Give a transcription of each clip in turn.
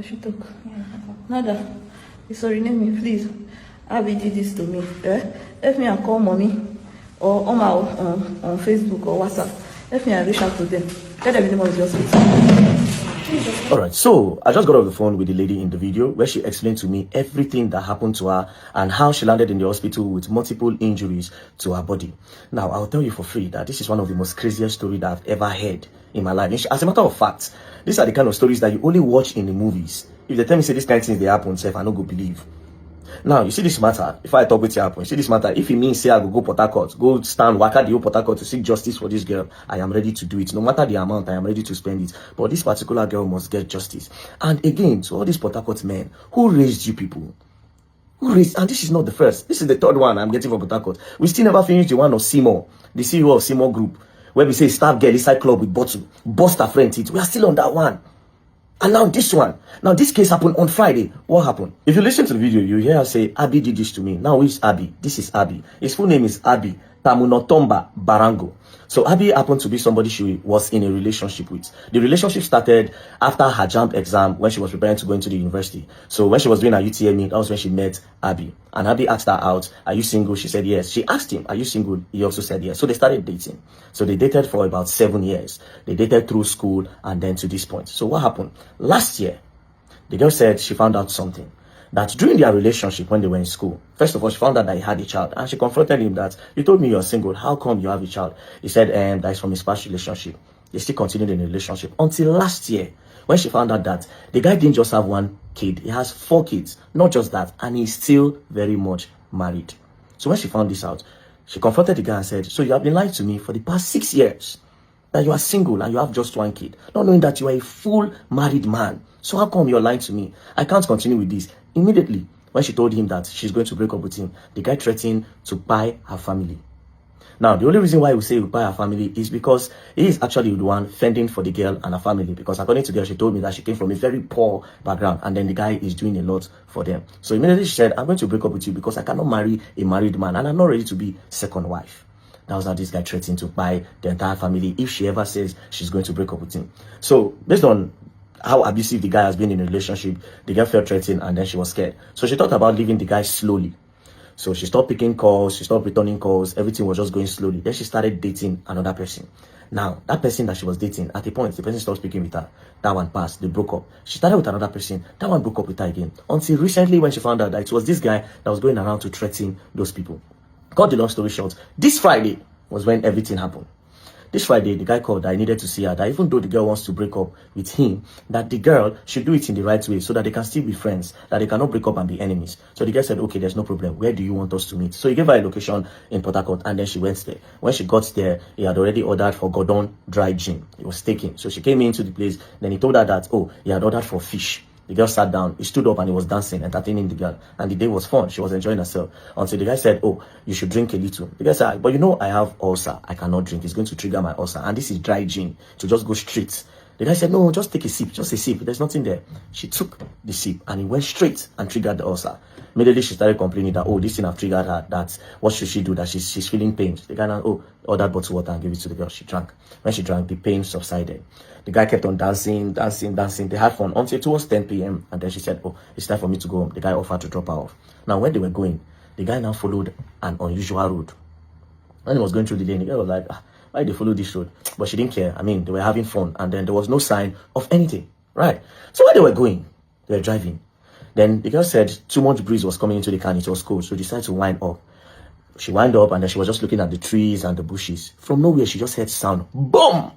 She took. Nada. Sorry, name me, please. Abby did this to me. Let me call mommy or Oma on Facebook or WhatsApp. Let me reach out to them. Tell them the name of the hospital. Alright, so I just got off the phone with the lady in the video where she explained to me everything that happened to her and how she landed in the hospital with multiple injuries to her body. Now, I'll tell you for free that this is one of the most craziest stories that I've ever heard in my life. As a matter of fact, these are the kind of stories that you only watch in the movies. If they tell me say this kind of things they happen, say I no go believe. Now, you see this matter, if I talk with you happen, you see this matter, if it means say I go Port Harcourt, go stand, work at the Port Harcourt to seek justice for this girl, I am ready to do it. No matter the amount, I am ready to spend it. But this particular girl must get justice. And again, to all these Port Harcourt men, who raised you people? Who raised, and this is not the first, this is the third one I'm getting from Port Harcourt. We still never finished the one of Seymour, the CEO of Seymour Group, where we say stab girl inside club with bottle, bust her friend teeth. We are still on that one. And now this one. Now this case happened on Friday. What happened? If you listen to the video, you hear her say, Abby did this to me. Now who is Abby? This is Abby. His full name is Abby Tamunotomba Barango. So Abby happened to be somebody she was in a relationship with. The relationship started after her JAMB exam when she was preparing to go into the university. So when she was doing her UTME, that was when she met Abby. And Abby asked her out, are you single? She said yes. She asked him, are you single? He also said yes. So they started dating. So they dated for about 7 years. They dated through school and then to this point. So what happened? Last year, the girl said she found out something. That during their relationship when they were in school, first of all, she found out that he had a child. And she confronted him that, you told me you're single. How come you have a child? He said, that is from his past relationship. They still continued in the relationship until last year when she found out that the guy didn't just have 1 kid. He has 4 kids. Not just that. And he's still very much married. So when she found this out, she confronted the guy and said, so you have been lying to me for the past 6 years that you are single and you have just 1 kid, not knowing that you are a full married man. So how come you're lying to me? I can't continue with this. Immediately, when she told him that she's going to break up with him, the guy threatened to buy her family. Now, the only reason why we say we buy her family is because he is actually the one fending for the girl and her family. Because according to the girl, she told me that she came from a very poor background and then the guy is doing a lot for them. So immediately she said, I'm going to break up with you because I cannot marry a married man and I'm not ready to be second wife. That was how this guy threatened to buy the entire family if she ever says she's going to break up with him. So based on how abusive the guy has been in a relationship, the girl felt threatened and then she was scared. So she thought about leaving the guy slowly. So she stopped picking calls, she stopped returning calls, everything was just going slowly. Then she started dating another person. Now, that person that she was dating, at a point, the person stopped speaking with her. That one passed, they broke up. She started with another person, that one broke up with her again. Until recently when she found out that it was this guy that was going around to threaten those people. Cut the long story short, this Friday was when everything happened. This Friday, the guy called that I needed to see her, that even though the girl wants to break up with him, that the girl should do it in the right way so that they can still be friends, that they cannot break up and be enemies. So the girl said, okay, there's no problem. Where do you want us to meet? So he gave her a location in Port Harcourt and then she went there. When she got there, he had already ordered for Gordon dry gin. It was taken. So she came into the place. Then he told her that, oh, he had ordered for fish. The girl sat down, he stood up and he was dancing, entertaining the girl. And the day was fun. She was enjoying herself. Until the guy said, oh, you should drink a little. The girl said, but you know I have ulcer. I cannot drink. It's going to trigger my ulcer. And this is dry gin. To just go straight. The guy said, no, just take a sip. Just a sip. There's nothing there. She took the sip and it went straight and triggered the ulcer. Immediately she started complaining that, oh, this thing have triggered her. That what should she do? That she's feeling pain. The guy now, oh, ordered bottled water and gave it to the girl. She drank. When she drank, the pain subsided. The guy kept on dancing. They had fun until it was 10 p.m. And then she said, oh, it's time for me to go home. The guy offered to drop her off. Now, when they were going, the guy now followed an unusual road. When he was going through the lane, the girl was like, why they follow this road? But she didn't care. I mean, they were having fun. And then there was no sign of anything. Right? So when they were going, they were driving. Then the girl said too much breeze was coming into the car and it was cold. So she decided to wind up. She wind up and then she was just looking at the trees and the bushes. From nowhere, she just heard sound. Boom!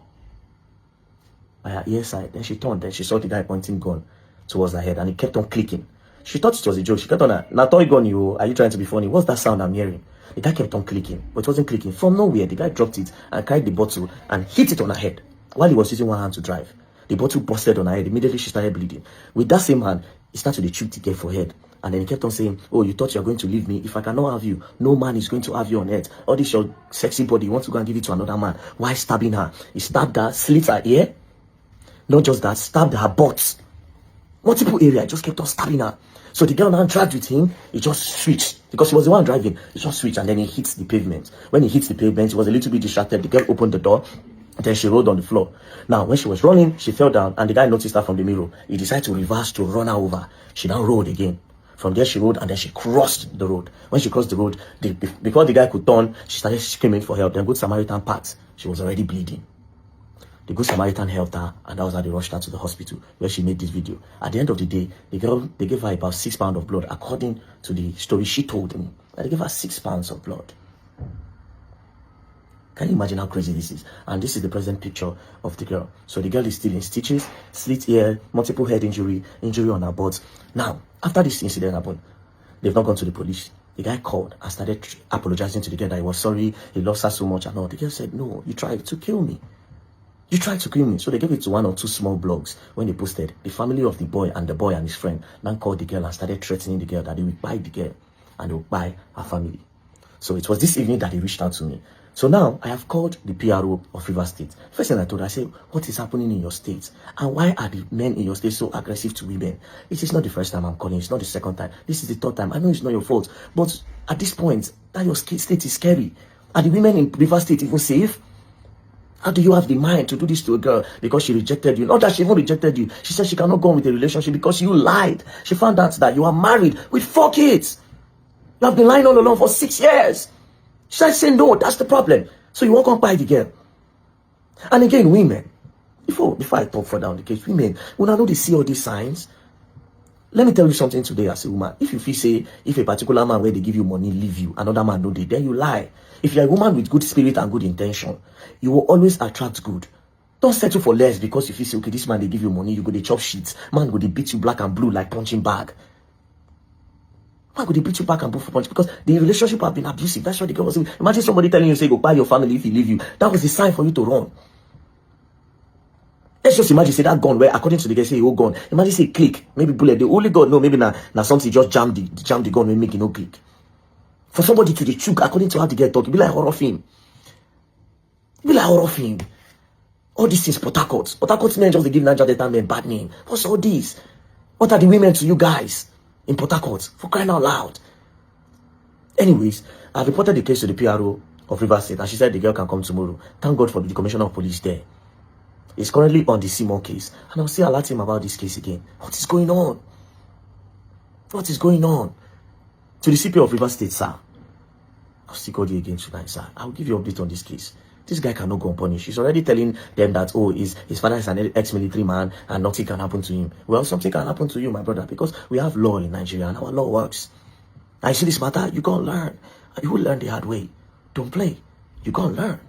By her ear side. Then she turned. Then she saw the guy pointing gun towards her head. And it kept on clicking. She thought it was a joke. She kept on, now toy gun you. Are you trying to be funny? What's that sound I'm hearing? The guy kept on clicking. But it wasn't clicking. From nowhere, the guy dropped it and carried the bottle and hit it on her head. While he was using one hand to drive. The bottle busted on her head. Immediately, she started bleeding. With that same hand, he started to choke the girl for head. And then he kept on saying, oh, you thought you were going to leave me. If I cannot have you, no man is going to have you on earth. All this your sexy body, you want to go and give it to another man. Why stabbing her? He stabbed her, slit her ear. Not just that, stabbed her butt. Multiple area, just kept on stabbing her. So the girl now dragged with him, he just switched. Because he was the one driving, he just switched and then he hits the pavement. When he hits the pavement, he was a little bit distracted. The girl opened the door. Then she rolled on the floor. Now, when she was running, she fell down, and the guy noticed her from the mirror. He decided to reverse to run her over. She now rolled again. From there, she rolled, and then she crossed the road. When she crossed the road, before the guy could turn, she started screaming for help. Then Good Samaritan passed. She was already bleeding. The Good Samaritan helped her, and that was how they rushed her to the hospital, where she made this video. At the end of the day, they gave her about 6 pounds of blood, according to the story she told me. They gave her 6 pounds of blood. Can you imagine how crazy this is? And this is the present picture of the girl. So the girl is still in stitches, slit ear, multiple head injury on her butt. Now, after this incident happened, they've not gone to the police. The guy called and started apologizing to the girl that he was sorry, he loves her so much and all. The girl said, no, you tried to kill me. You tried to kill me. So they gave it to 1 or 2 small blogs. When they posted, the family of the boy and his friend then called the girl and started threatening the girl that they would buy the girl and they would buy her family. So it was this evening that they reached out to me. So now I have called the PRO of Rivers State. First thing I told her, I said, what is happening in your state? And why are the men in your state so aggressive to women? It is not the first time I'm calling. It's not the second time. This is the third time. I know it's not your fault. But at this point, that your state is scary. Are the women in Rivers State even safe? How do you have the mind to do this to a girl because she rejected you? Not that she even rejected you. She said she cannot go on with a relationship because you lied. She found out that you are married with 4 kids. You have been lying all along for 6 years. She said, say no, that's the problem. So you won't come buy the girl. And again, women, before I talk further on the case, women, when I know they see all these signs, let me tell you something today as a woman. If you feel say, if a particular man where they give you money, leave you, another man don't, then you lie. If you're a woman with good spirit and good intention, you will always attract good. Don't settle for less because if you say, okay, this man, they give you money, you go, they chop shit. Man, go, they beat you black and blue like punching bag. Why would they beat you back and blue for punch? Because the relationship have been abusive. That's what the girl was saying. Imagine somebody telling you, say, go buy your family if he leave you. That was the sign for you to run. Let's just imagine, say, that gun where, according to the guy, say, oh, gun. Imagine, say, click. Maybe bullet. The only gun, no, maybe now something just jam the gun and make it no click. For somebody to the choke, according to how the girl talk, it be like horror film. It be like horror film. All these things, Port Harcourt. Port Harcourt men just they give Niger Delta men bad name. What's all this? What are the women to you guys in Port Harcourt? For crying out loud. Anyways, I've reported the case to the PRO of Rivers State, and she said the girl can come tomorrow. Thank God for the commissioner of police there. He's currently on the Simon case, and I'll still alert him about this case again. What is going on? What is going on? To the CP of Rivers State, sir, I'll still call you again tonight, sir. I'll give you an update on this case. This guy cannot go unpunished. He's already telling them that, oh, his father is an ex-military man and nothing can happen to him. Well, something can happen to you, my brother, because we have law in Nigeria and our law works. I see this matter, you gotta learn. You will learn the hard way. Don't play. You gotta learn.